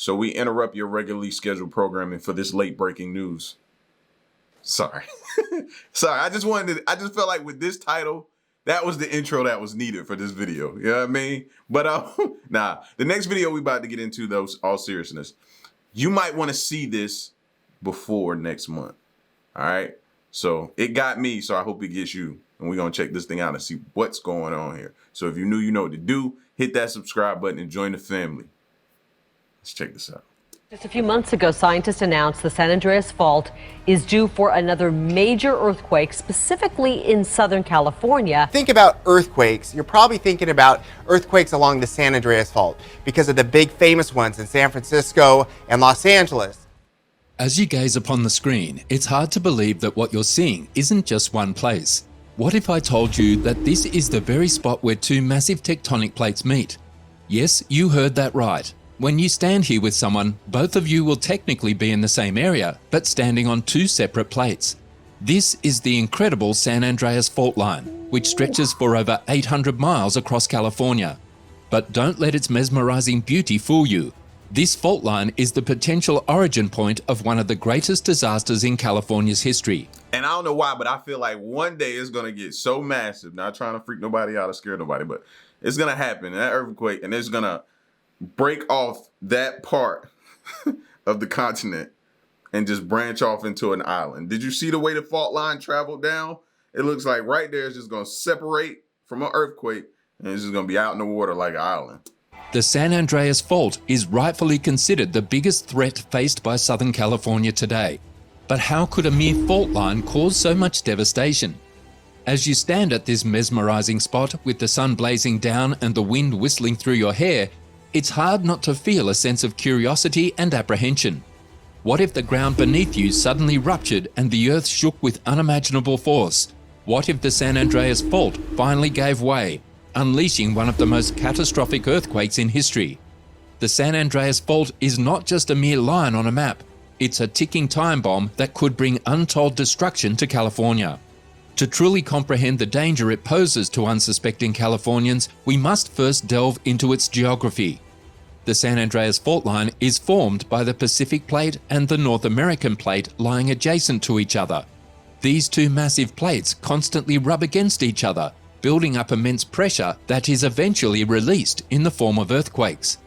So we interrupt your regularly scheduled programming for this late breaking news. Sorry. Sorry, I just felt like with this title, that was the intro that was needed for this video. You know what I mean? But nah, the next video we about to get into, though, all seriousness, you might want to see this before next month. All right? So it got me, so I hope it gets you. And we're going to check this thing out and see what's going on here. So if you're new, you know what to do. Hit that subscribe button and join the family. Let's check this out. Just a few months ago, scientists announced the San Andreas Fault is due for another major earthquake, specifically in Southern California. Think about earthquakes. You're probably thinking about earthquakes along the San Andreas Fault because of the big famous ones in San Francisco and Los Angeles. As you gaze upon the screen, it's hard to believe that what you're seeing isn't just one place. What if I told you that this is the very spot where two massive tectonic plates meet? Yes, you heard that right. When you stand here with someone, both of you will technically be in the same area, but standing on two separate plates. This is the incredible San Andreas Fault Line, which stretches for over 800 miles across California. But don't let its mesmerizing beauty fool you. This fault line is the potential origin point of one of the greatest disasters in California's history. And I don't know why, but I feel like one day it's going to get so massive. Not trying to freak nobody out or scare nobody, but it's going to happen, that earthquake, and it's going to break off that part of the continent and just branch off into an island. Did you see the way the fault line traveled down? It looks like right there it's just going to separate from an earthquake and it's just going to be out in the water like an island. The San Andreas Fault is rightfully considered the biggest threat faced by Southern California today. But how could a mere fault line cause so much devastation? As you stand at this mesmerizing spot with the sun blazing down and the wind whistling through your hair, it's hard not to feel a sense of curiosity and apprehension. What if the ground beneath you suddenly ruptured and the earth shook with unimaginable force? What if the San Andreas Fault finally gave way, unleashing one of the most catastrophic earthquakes in history? The San Andreas Fault is not just a mere line on a map. It's a ticking time bomb that could bring untold destruction to California. To truly comprehend the danger it poses to unsuspecting Californians, we must first delve into its geography. The San Andreas Fault Line is formed by the Pacific Plate and the North American Plate lying adjacent to each other. These two massive plates constantly rub against each other, building up immense pressure that is eventually released in the form of earthquakes.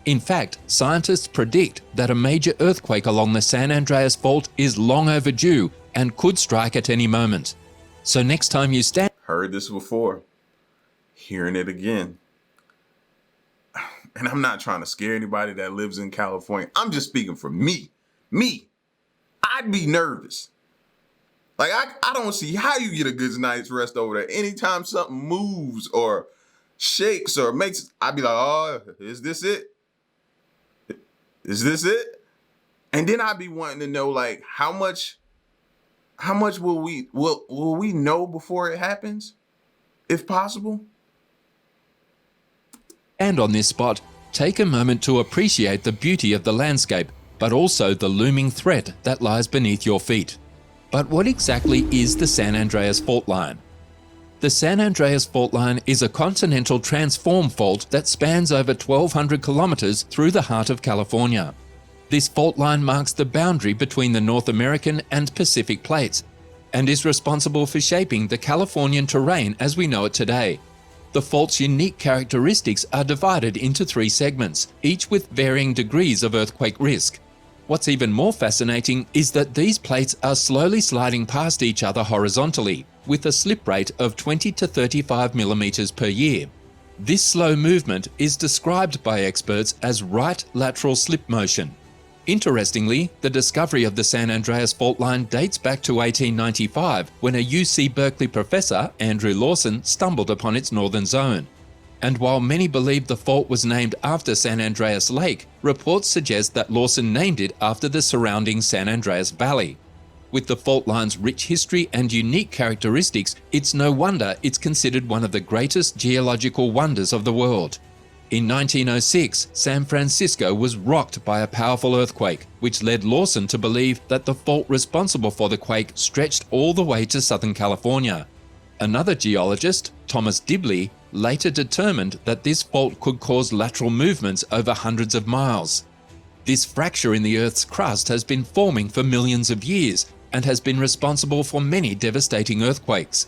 In fact, scientists predict that a major earthquake along the San Andreas Fault is long overdue and could strike at any moment. So next time you stand... Heard this before. Hearing it again. And I'm not trying to scare anybody that lives in California. I'm just speaking for me. Me. I'd be nervous. Like, I don't see how you get a good night's rest over there. Anytime something moves or shakes or makes... I'd be like, oh, is this it? Is this it? And then I'd be wanting to know, like, how much will we know before it happens, if possible? And on this spot, take a moment to appreciate the beauty of the landscape, but also the looming threat that lies beneath your feet. But what exactly is the San Andreas Fault Line? The San Andreas Fault Line is a continental transform fault that spans over 1,200 kilometers through the heart of California. This fault line marks the boundary between the North American and Pacific plates and is responsible for shaping the Californian terrain as we know it today. The fault's unique characteristics are divided into three segments, each with varying degrees of earthquake risk. What's even more fascinating is that these plates are slowly sliding past each other horizontally, with a slip rate of 20 to 35 millimeters per year. This slow movement is described by experts as right lateral slip motion. Interestingly, the discovery of the San Andreas Fault Line dates back to 1895 when a UC Berkeley professor, Andrew Lawson, stumbled upon its northern zone. And while many believe the fault was named after San Andreas Lake, reports suggest that Lawson named it after the surrounding San Andreas Valley. With the fault line's rich history and unique characteristics, it's no wonder it's considered one of the greatest geological wonders of the world. In 1906, San Francisco was rocked by a powerful earthquake, which led Lawson to believe that the fault responsible for the quake stretched all the way to Southern California. Another geologist, Thomas Dibley, later determined that this fault could cause lateral movements over hundreds of miles. This fracture in the Earth's crust has been forming for millions of years and has been responsible for many devastating earthquakes.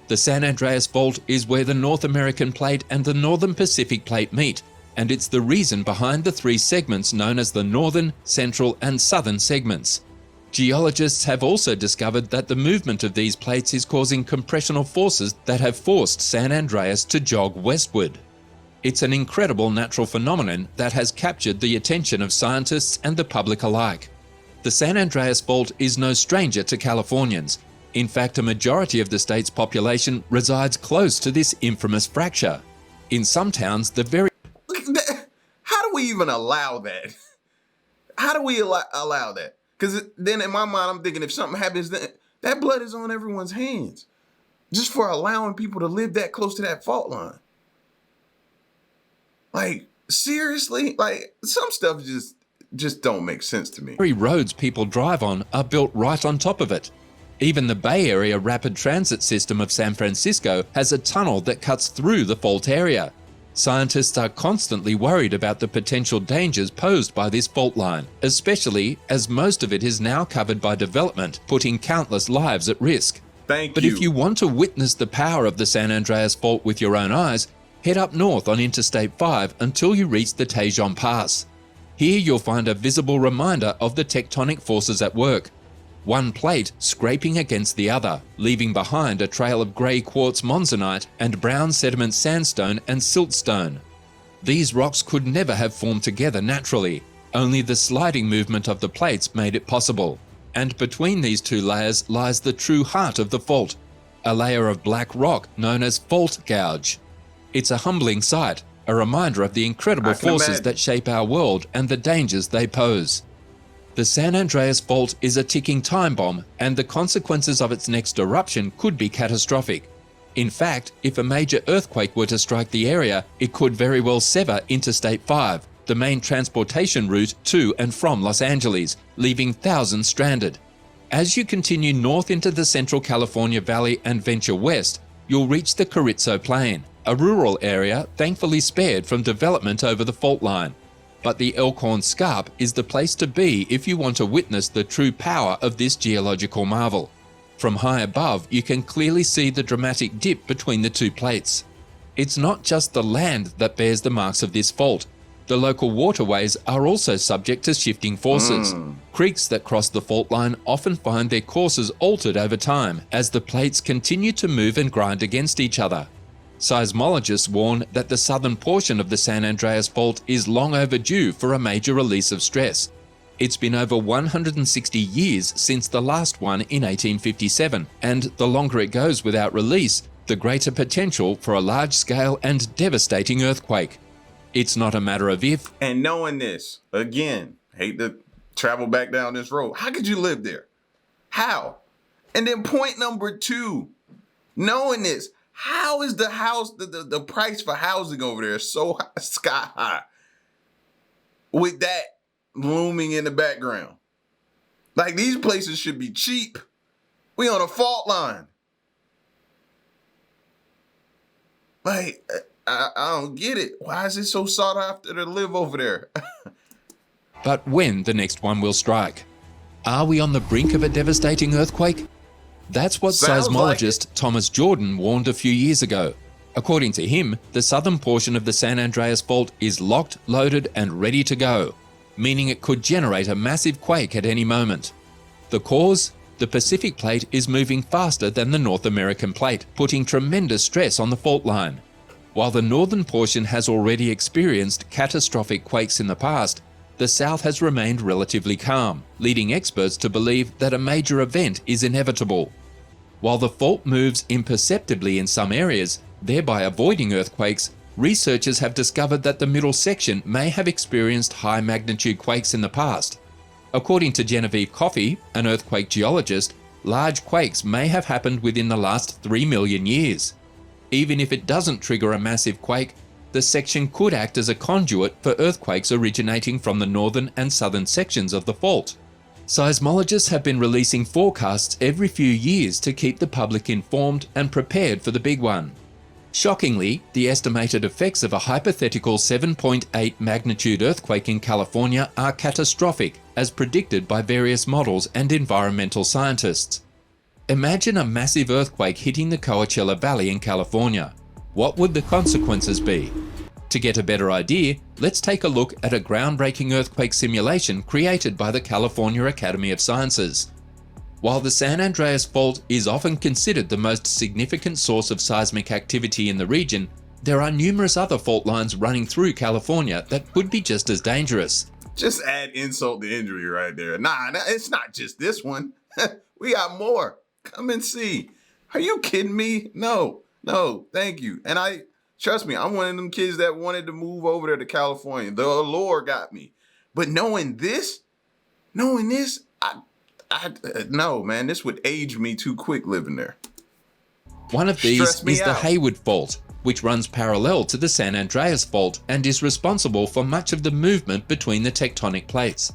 The San Andreas Fault is where the North American Plate and the Northern Pacific Plate meet, and it's the reason behind the three segments known as the Northern, Central and Southern segments. Geologists have also discovered that the movement of these plates is causing compressional forces that have forced San Andreas to jog westward. It's an incredible natural phenomenon that has captured the attention of scientists and the public alike. The San Andreas Fault is no stranger to Californians. In fact, a majority of the state's population resides close to this infamous fracture. In some towns, the very... How do we even allow that? How do we allow that? Because then in my mind, I'm thinking if something happens, then that blood is on everyone's hands. Just for allowing people to live that close to that fault line. Like, seriously? Like, some stuff just don't make sense to me. very roads people drive on are built right on top of it. Even the Bay Area rapid transit system of San Francisco has a tunnel that cuts through the fault area. Scientists are constantly worried about the potential dangers posed by this fault line, especially as most of it is now covered by development, putting countless lives at risk. But if you want to witness the power of the San Andreas Fault with your own eyes, head up north on Interstate 5 until you reach the Tejon Pass. Here you'll find a visible reminder of the tectonic forces at work. One plate scraping against the other, leaving behind a trail of grey quartz monzonite and brown sediment sandstone and siltstone. These rocks could never have formed together naturally. Only the sliding movement of the plates made it possible. And between these two layers lies the true heart of the fault, a layer of black rock known as fault gouge. It's a humbling sight, a reminder of the incredible forces that shape our world and the dangers they pose. The San Andreas Fault is a ticking time bomb, and the consequences of its next eruption could be catastrophic. In fact, if a major earthquake were to strike the area, it could very well sever Interstate 5, the main transportation route to and from Los Angeles, leaving thousands stranded. As you continue north into the Central California Valley and venture west, you'll reach the Carrizo Plain, a rural area thankfully spared from development over the fault line. But the Elkhorn Scarp is the place to be if you want to witness the true power of this geological marvel. From high above, you can clearly see the dramatic dip between the two plates. It's not just the land that bears the marks of this fault. The local waterways are also subject to shifting forces. Creeks that cross the fault line often find their courses altered over time as the plates continue to move and grind against each other. Seismologists warn that the southern portion of the San Andreas Fault is long overdue for a major release of stress. It's been over 160 years since the last one in 1857, and the longer it goes without release, the greater potential for a large-scale and devastating earthquake. It's not a matter of if. And knowing this, again, hate to travel back down this road. How could you live there? How? And then point number two, knowing this, how is the house, the price for housing over there so sky high with that looming in the background? Like, these places should be cheap. We on a fault line. Like, I don't get it. Why is it so sought after to live over there? But when the next one will strike? Are we on the brink of a devastating earthquake? That's what seismologist Thomas Jordan warned a few years ago. According to him, the southern portion of the San Andreas Fault is locked, loaded, and ready to go, meaning it could generate a massive quake at any moment. The cause? The Pacific Plate is moving faster than the North American Plate, putting tremendous stress on the fault line. While the northern portion has already experienced catastrophic quakes in the past, the south has remained relatively calm, leading experts to believe that a major event is inevitable. While the fault moves imperceptibly in some areas, thereby avoiding earthquakes, researchers have discovered that the middle section may have experienced high-magnitude quakes in the past. According to Genevieve Coffey, an earthquake geologist, large quakes may have happened within the last 3 million years. Even if it doesn't trigger a massive quake, the section could act as a conduit for earthquakes originating from the northern and southern sections of the fault. Seismologists have been releasing forecasts every few years to keep the public informed and prepared for the big one. Shockingly, the estimated effects of a hypothetical 7.8 magnitude earthquake in California are catastrophic, as predicted by various models and environmental scientists. Imagine a massive earthquake hitting the Coachella Valley in California. What would the consequences be? To get a better idea, let's take a look at a groundbreaking earthquake simulation created by the California Academy of Sciences. While the San Andreas Fault is often considered the most significant source of seismic activity in the region, there are numerous other fault lines running through California that could be just as dangerous. Just add insult to injury right there. Nah, it's not just this one. We got more. Come and see. Are you kidding me? No, thank you. And trust me, I'm one of them kids that wanted to move over there to California. The allure got me. But knowing this, no, man, this would age me too quick living there. One of these is the Hayward Fault, which runs parallel to the San Andreas Fault and is responsible for much of the movement between the tectonic plates.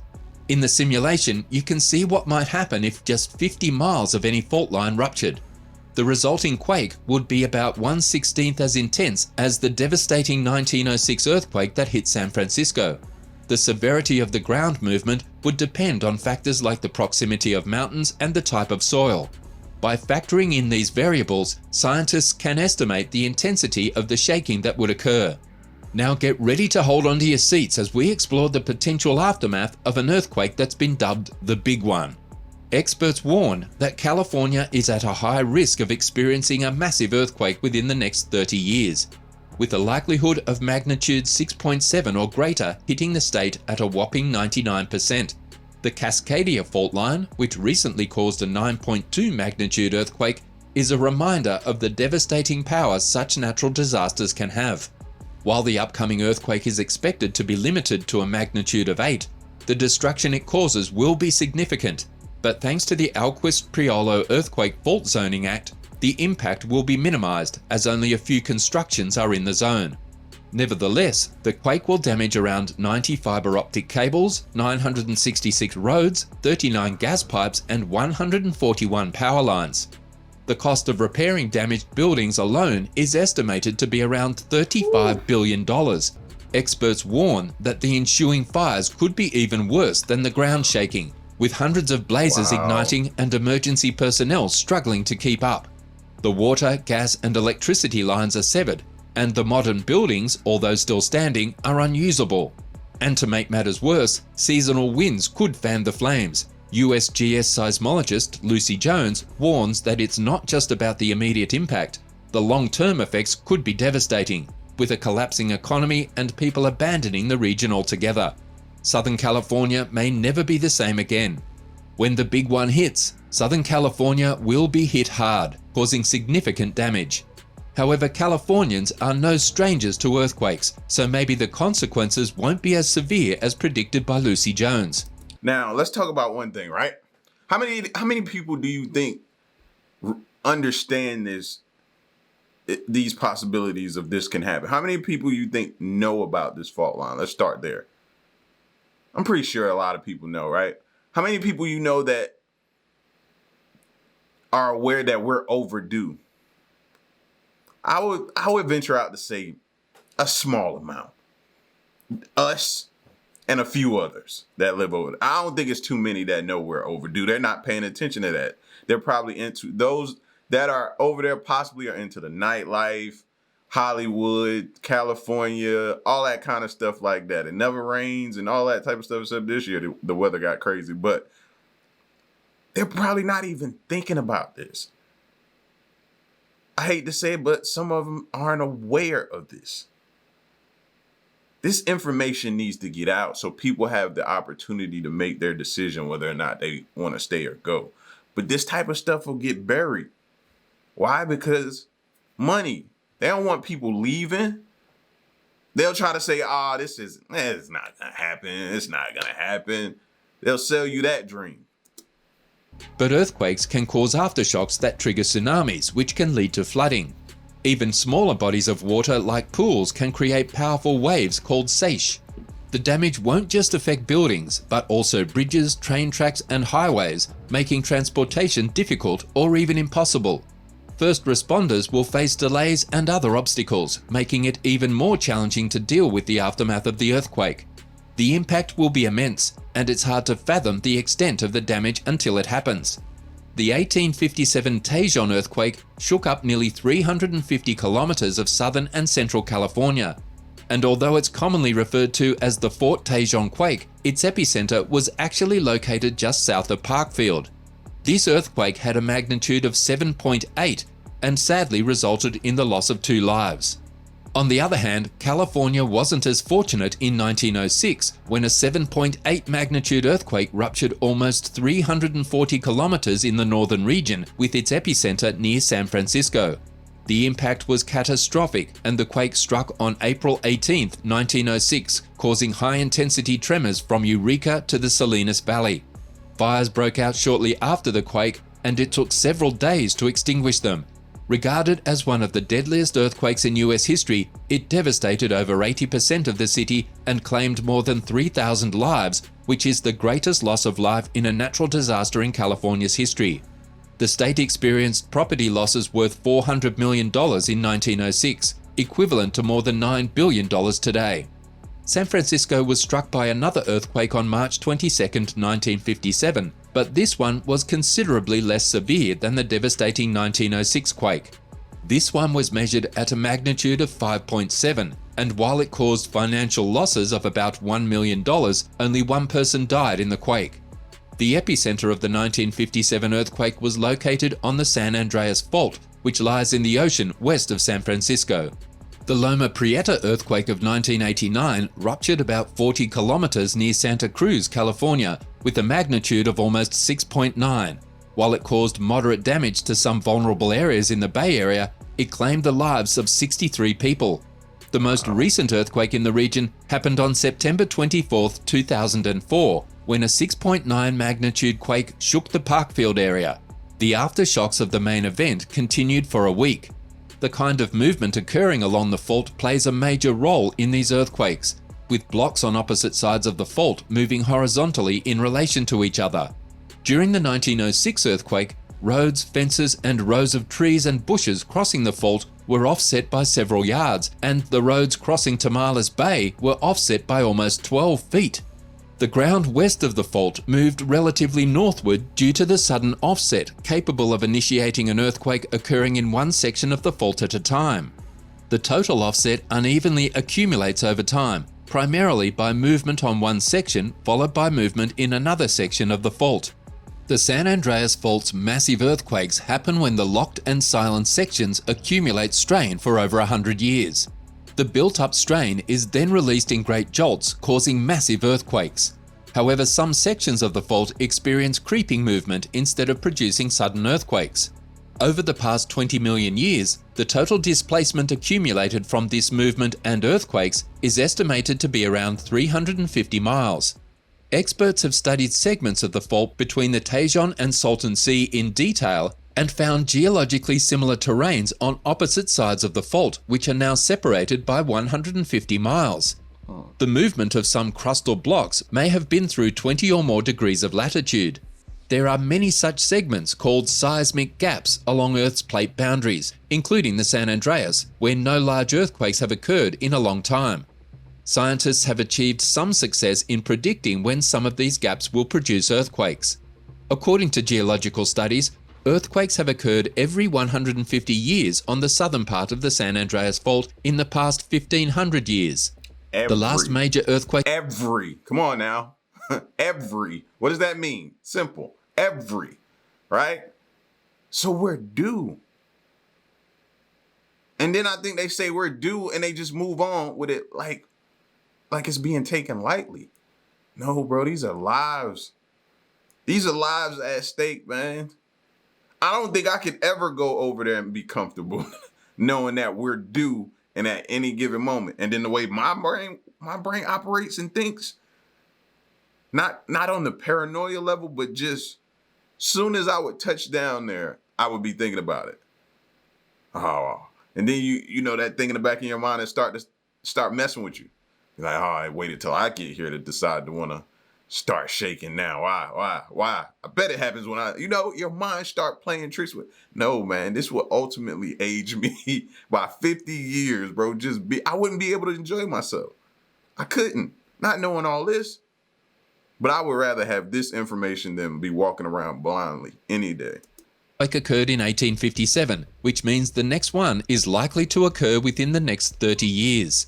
In the simulation, you can see what might happen if just 50 miles of any fault line ruptured. The resulting quake would be about 1/16th as intense as the devastating 1906 earthquake that hit San Francisco. The severity of the ground movement would depend on factors like the proximity of mountains and the type of soil. By factoring in these variables, scientists can estimate the intensity of the shaking that would occur. Now get ready to hold onto your seats as we explore the potential aftermath of an earthquake that's been dubbed the Big One. Experts warn that California is at a high risk of experiencing a massive earthquake within the next 30 years, with a likelihood of magnitude 6.7 or greater hitting the state at a whopping 99%. The Cascadia fault line, which recently caused a 9.2 magnitude earthquake, is a reminder of the devastating power such natural disasters can have. While the upcoming earthquake is expected to be limited to a magnitude of 8, the destruction it causes will be significant, but thanks to the Alquist-Priolo Earthquake Fault Zoning Act, the impact will be minimized as only a few constructions are in the zone. Nevertheless, the quake will damage around 90 fiber optic cables, 966 roads, 39 gas pipes, and 141 power lines. The cost of repairing damaged buildings alone is estimated to be around $35 billion. Experts warn that the ensuing fires could be even worse than the ground shaking, with hundreds of blazes igniting and emergency personnel struggling to keep up. The water, gas, and electricity lines are severed, and the modern buildings, although still standing, are unusable. And to make matters worse, seasonal winds could fan the flames. USGS seismologist Lucy Jones warns that it's not just about the immediate impact. The long-term effects could be devastating, with a collapsing economy and people abandoning the region altogether. Southern California may never be the same again. When the big one hits, Southern California will be hit hard, causing significant damage. However, Californians are no strangers to earthquakes, so maybe the consequences won't be as severe as predicted by Lucy Jones. Now, let's talk about one thing, right? How many people do you think understand these possibilities of this can happen? How many people you think know about this fault line? Let's start there. I'm pretty sure a lot of people know, right? How many people you know that are aware that we're overdue? I would venture out to say a small amount. Us and a few others that live over there. I don't think it's too many that know we're overdue. They're not paying attention to that. They're probably into those that are over there, possibly are into the nightlife, Hollywood, California, all that kind of stuff like that. It never rains and all that type of stuff, except this year the weather got crazy. But they're probably not even thinking about this. I hate to say it, but some of them aren't aware of this. This information needs to get out so people have the opportunity to make their decision whether or not they want to stay or go. But this type of stuff will get buried. Why? Because money. They don't want people leaving. They'll try to say, it's not going to happen. It's not going to happen. They'll sell you that dream. But earthquakes can cause aftershocks that trigger tsunamis, which can lead to flooding. Even smaller bodies of water like pools can create powerful waves called seiche. The damage won't just affect buildings, but also bridges, train tracks, and highways, making transportation difficult or even impossible. first responders will face delays and other obstacles, making it even more challenging to deal with the aftermath of the earthquake. The impact will be immense, and it's hard to fathom the extent of the damage until it happens. The 1857 Taejon earthquake shook up nearly 350 kilometers of southern and central California. And although it's commonly referred to as the Fort Taejon quake, its epicenter was actually located just south of Parkfield. This earthquake had a magnitude of 7.8 and sadly resulted in the loss of 2 lives. On the other hand, California wasn't as fortunate in 1906 when a 7.8 magnitude earthquake ruptured almost 340 kilometers in the northern region with its epicenter near San Francisco. The impact was catastrophic and the quake struck on April 18, 1906, causing high-intensity tremors from Eureka to the Salinas Valley. Fires broke out shortly after the quake, and it took several days to extinguish them. Regarded as one of the deadliest earthquakes in US history, it devastated over 80% of the city and claimed more than 3,000 lives, which is the greatest loss of life in a natural disaster in California's history. The state experienced property losses worth $400 million in 1906, equivalent to more than $9 billion today. San Francisco was struck by another earthquake on March 22, 1957, but this one was considerably less severe than the devastating 1906 quake. This one was measured at a magnitude of 5.7, and while it caused financial losses of about $1 million, only one person died in the quake. The epicenter of the 1957 earthquake was located on the San Andreas Fault, which lies in the ocean west of San Francisco. The Loma Prieta earthquake of 1989 ruptured about 40 kilometers near Santa Cruz, California, with a magnitude of almost 6.9. While it caused moderate damage to some vulnerable areas in the Bay Area, it claimed the lives of 63 people. The most recent earthquake in the region happened on September 24, 2004, when a 6.9 magnitude quake shook the Parkfield area. The aftershocks of the main event continued for a week. The kind of movement occurring along the fault plays a major role in these earthquakes, with blocks on opposite sides of the fault moving horizontally in relation to each other. During the 1906 earthquake, roads, fences, and rows of trees and bushes crossing the fault were offset by several yards, and the roads crossing Tamales Bay were offset by almost 12 feet. The ground west of the fault moved relatively northward due to the sudden offset, capable of initiating an earthquake occurring in one section of the fault at a time. The total offset unevenly accumulates over time, primarily by movement on one section followed by movement in another section of the fault. The San Andreas Fault's massive earthquakes happen when the locked and silent sections accumulate strain for over 100 years. The built-up strain is then released in great jolts, causing massive earthquakes. However, some sections of the fault experience creeping movement instead of producing sudden earthquakes. Over the past 20 million years, the total displacement accumulated from this movement and earthquakes is estimated to be around 350 miles. Experts have studied segments of the fault between the Taejon and Salton Sea in detail and found geologically similar terrains on opposite sides of the fault, which are now separated by 150 miles. The movement of some crustal blocks may have been through 20 or more degrees of latitude. There are many such segments called seismic gaps along Earth's plate boundaries, including the San Andreas, where no large earthquakes have occurred in a long time. Scientists have achieved some success in predicting when some of these gaps will produce earthquakes. According to geological studies, earthquakes have occurred every 150 years on the southern part of the San Andreas Fault in the past 1,500 years. The last major earthquake... Come on now. Every. What does that mean? Simple. Every. Right? So we're due. And then I think they say we're due and they just move on with it like it's being taken lightly. No, bro, these are lives. These are lives at stake, man. I don't think I could ever go over there and be comfortable knowing that we're due and at any given moment. And then the way my brain operates and thinks, not on the paranoia level, but just soon as I would touch down there, I would be thinking about it. Oh, and then you know that thing in the back of your mind and start messing with you. You're like, oh, I waited till I get here to decide to want to start shaking now. Why? I bet it happens when your mind start playing tricks with. No, man, this will ultimately age me by 50 years, bro. I wouldn't be able to enjoy myself. I couldn't, not knowing all this. But I would rather have this information than be walking around blindly any day. Occurred in 1857, which means the next one is likely to occur within the next 30 years.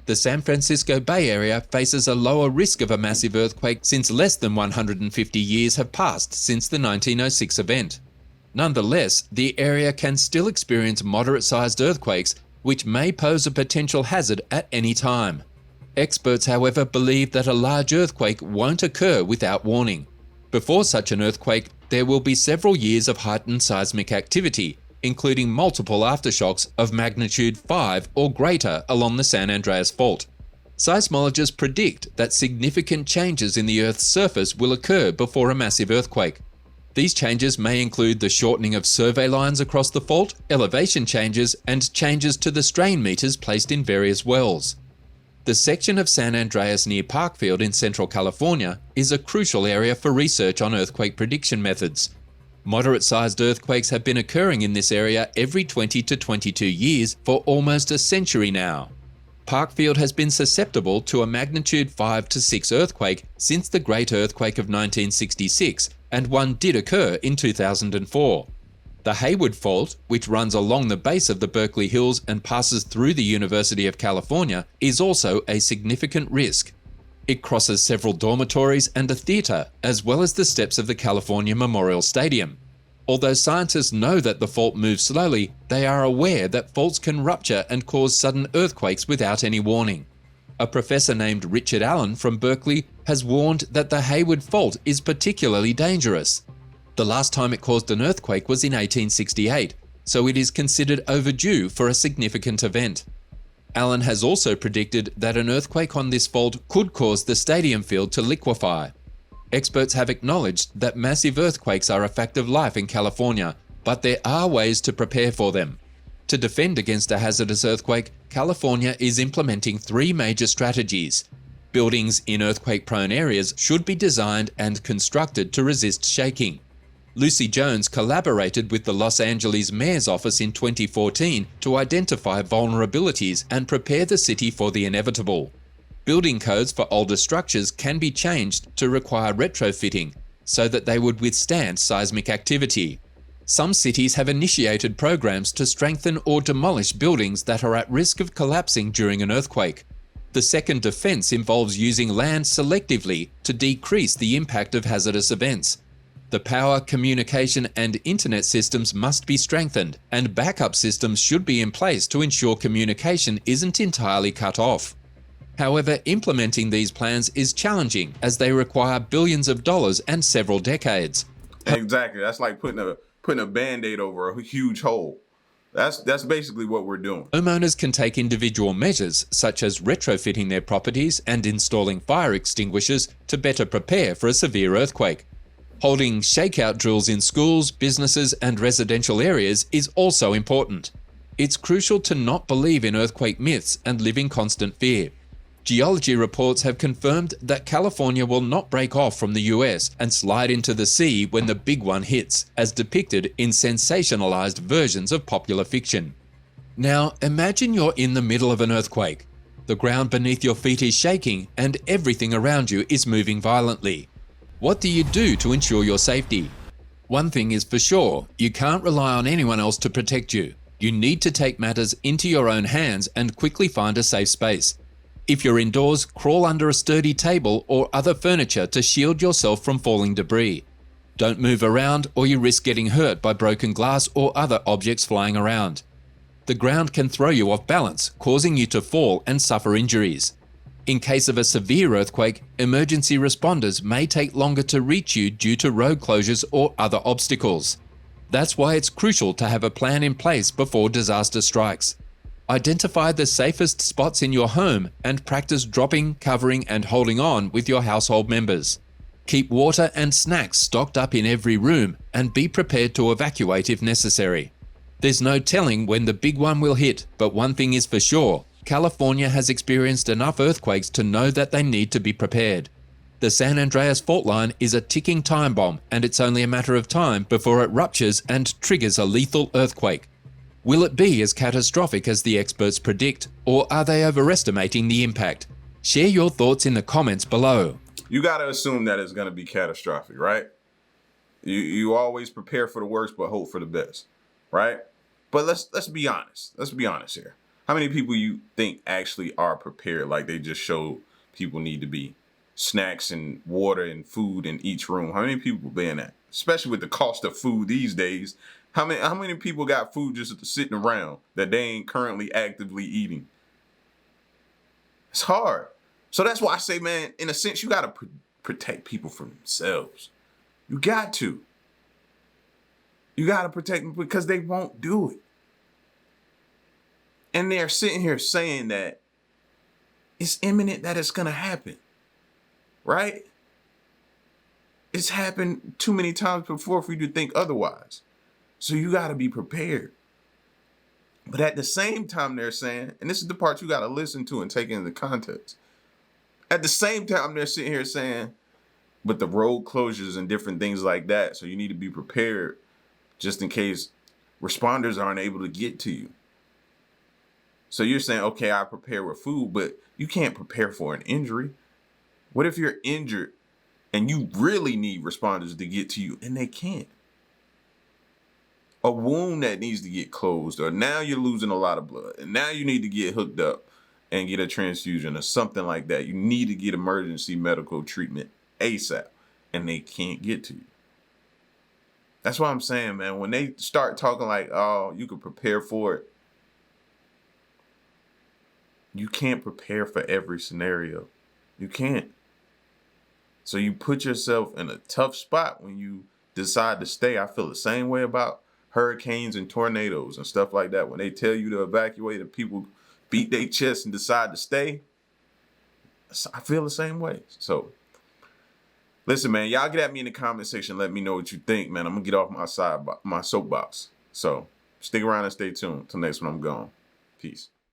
The San Francisco Bay Area faces a lower risk of a massive earthquake since less than 150 years have passed since the 1906 event. Nonetheless, the area can still experience moderate-sized earthquakes, which may pose a potential hazard at any time. Experts, however, believe that a large earthquake won't occur without warning. Before such an earthquake, there will be several years of heightened seismic activity, including multiple aftershocks of magnitude 5 or greater along the San Andreas Fault. Seismologists predict that significant changes in the Earth's surface will occur before a massive earthquake. These changes may include the shortening of survey lines across the fault, elevation changes, and changes to the strain meters placed in various wells. The section of San Andreas near Parkfield in Central California is a crucial area for research on earthquake prediction methods. Moderate-sized earthquakes have been occurring in this area every 20 to 22 years for almost a century now. Parkfield has been susceptible to a magnitude 5 to 6 earthquake since the Great Earthquake of 1966, and one did occur in 2004. The Hayward Fault, which runs along the base of the Berkeley Hills and passes through the University of California, is also a significant risk. It crosses several dormitories and a theatre, as well as the steps of the California Memorial Stadium. Although scientists know that the fault moves slowly, they are aware that faults can rupture and cause sudden earthquakes without any warning. A professor named Richard Allen from Berkeley has warned that the Hayward Fault is particularly dangerous. The last time it caused an earthquake was in 1868, so it is considered overdue for a significant event. Allen has also predicted that an earthquake on this fault could cause the stadium field to liquefy. Experts have acknowledged that massive earthquakes are a fact of life in California, but there are ways to prepare for them. To defend against a hazardous earthquake, California is implementing 3 major strategies. Buildings in earthquake-prone areas should be designed and constructed to resist shaking. Lucy Jones collaborated with the Los Angeles Mayor's Office in 2014 to identify vulnerabilities and prepare the city for the inevitable. Building codes for older structures can be changed to require retrofitting so that they would withstand seismic activity. Some cities have initiated programs to strengthen or demolish buildings that are at risk of collapsing during an earthquake. The second defense involves using land selectively to decrease the impact of hazardous events. The power, communication, and internet systems must be strengthened, and backup systems should be in place to ensure communication isn't entirely cut off. However, implementing these plans is challenging as they require billions of dollars and several decades. Exactly. That's like putting a Band-Aid over a huge hole. That's basically what we're doing. Homeowners can take individual measures, such as retrofitting their properties and installing fire extinguishers to better prepare for a severe earthquake. Holding shakeout drills in schools, businesses, and residential areas is also important. It's crucial to not believe in earthquake myths and live in constant fear. Geology reports have confirmed that California will not break off from the US and slide into the sea when the big one hits, as depicted in sensationalized versions of popular fiction. Now, imagine you're in the middle of an earthquake. The ground beneath your feet is shaking and everything around you is moving violently. What do you do to ensure your safety? One thing is for sure, you can't rely on anyone else to protect you. You need to take matters into your own hands and quickly find a safe space. If you're indoors, crawl under a sturdy table or other furniture to shield yourself from falling debris. Don't move around or you risk getting hurt by broken glass or other objects flying around. The ground can throw you off balance, causing you to fall and suffer injuries. In case of a severe earthquake, emergency responders may take longer to reach you due to road closures or other obstacles. That's why it's crucial to have a plan in place before disaster strikes. Identify the safest spots in your home and practice dropping, covering, and holding on with your household members. Keep water and snacks stocked up in every room and be prepared to evacuate if necessary. There's no telling when the big one will hit, but one thing is for sure, California has experienced enough earthquakes to know that they need to be prepared. The San Andreas fault line is a ticking time bomb, and it's only a matter of time before it ruptures and triggers a lethal earthquake. Will it be as catastrophic as the experts predict, or are they overestimating the impact? Share your thoughts in the comments below. You got to assume that it's going to be catastrophic, right? You always prepare for the worst but hope for the best, right? But let's be honest. Let's be honest here. How many people you think actually are prepared like they just showed people need to be? Snacks and water and food in each room. How many people been that? Especially with the cost of food these days. How many people got food just sitting around that they ain't currently actively eating? It's hard. So that's why I say, man, in a sense, you got to protect people from themselves. You got to. You got to protect them because they won't do it. And they're sitting here saying that it's imminent that it's going to happen. Right? It's happened too many times before for you to think otherwise. So you got to be prepared. But at the same time, they're saying, and this is the part you got to listen to and take into context. At the same time, they're sitting here saying, but the road closures and different things like that. So you need to be prepared just in case responders aren't able to get to you. So you're saying, okay, I prepare with food, but you can't prepare for an injury. What if you're injured and you really need responders to get to you and they can't? A wound that needs to get closed, or now you're losing a lot of blood and now you need to get hooked up and get a transfusion or something like that. You need to get emergency medical treatment ASAP and they can't get to you. That's what I'm saying, man. When they start talking like, oh, you can prepare for it. You can't prepare for every scenario. You can't. So you put yourself in a tough spot when you decide to stay. I feel the same way about hurricanes and tornadoes and stuff like that. When they tell you to evacuate and people beat their chest and decide to stay, I feel the same way. So listen, man, y'all get at me in the comment section. Let me know what you think, man. I'm going to get off my soapbox. So stick around and stay tuned. Till next one, I'm gone. Peace.